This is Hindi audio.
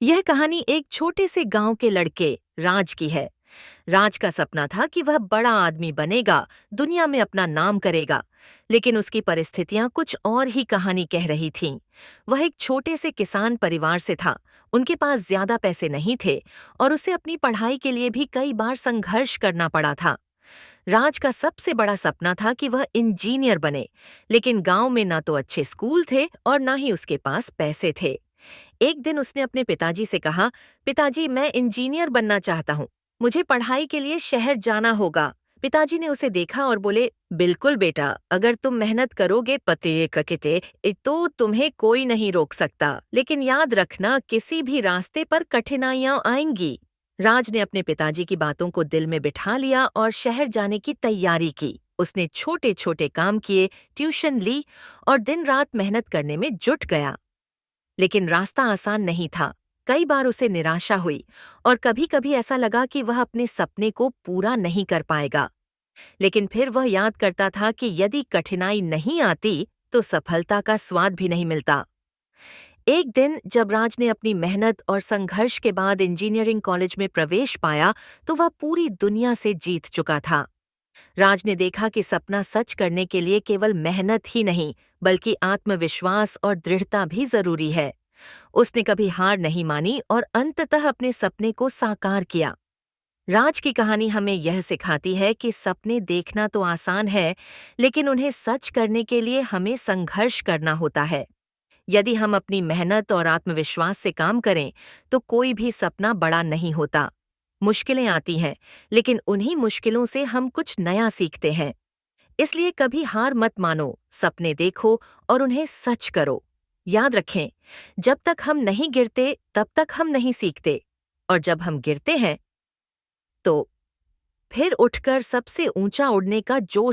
यह कहानी एक छोटे से गांव के लड़के राज की है। राज का सपना था कि वह बड़ा आदमी बनेगा, दुनिया में अपना नाम करेगा। लेकिन उसकी परिस्थितियां कुछ और ही कहानी कह रही थीं। वह एक छोटे से किसान परिवार से था। उनके पास ज्यादा पैसे नहीं थे और उसे अपनी पढ़ाई के लिए भी कई बार संघर्ष करना पड़ा था। राज का सबसे बड़ा सपना था कि वह इंजीनियर बने, लेकिन गांव में ना तो अच्छे स्कूल थे और ना ही उसके पास पैसे थे। एक दिन उसने अपने पिताजी से कहा, पिताजी मैं इंजीनियर बनना चाहता हूँ। मुझे पढ़ाई के लिए शहर जाना होगा। पिताजी ने उसे देखा और बोले, बिल्कुल बेटा, अगर तुम मेहनत करोगे पते ककिते तो तुम्हें कोई नहीं रोक सकता। लेकिन याद रखना, किसी भी रास्ते पर कठिनाइयां आएंगी। राज ने अपने पिताजी की बातों को दिल में बिठा लिया और शहर जाने की तैयारी की। उसने छोटे छोटे काम किए, ट्यूशन ली और दिन रात मेहनत करने में जुट गया। लेकिन रास्ता आसान नहीं था। कई बार उसे निराशा हुई और कभी-कभी ऐसा लगा कि वह अपने सपने को पूरा नहीं कर पाएगा। लेकिन फिर वह याद करता था कि यदि कठिनाई नहीं आती, तो सफलता का स्वाद भी नहीं मिलता। एक दिन जब राज ने अपनी मेहनत और संघर्ष के बाद इंजीनियरिंग कॉलेज में प्रवेश पाया, तो वह पूरी दुनिया से जीत चुका था। राज ने देखा कि सपना सच करने के लिए केवल मेहनत ही नहीं, बल्कि आत्मविश्वास और दृढ़ता भी जरूरी है। उसने कभी हार नहीं मानी और अंततः अपने सपने को साकार किया। राज की कहानी हमें यह सिखाती है कि सपने देखना तो आसान है, लेकिन उन्हें सच करने के लिए हमें संघर्ष करना होता है। यदि हम अपनी मेहनत और आत्मविश्वास से काम करें, तो कोई भी सपना बड़ा नहीं होता। मुश्किलें आती हैं, लेकिन उन्हीं मुश्किलों से हम कुछ नया सीखते हैं। इसलिए कभी हार मत मानो, सपने देखो और उन्हें सच करो। याद रखें, जब तक हम नहीं गिरते तब तक हम नहीं सीखते, और जब हम गिरते हैं तो फिर उठकर सबसे ऊंचा उड़ने का जोश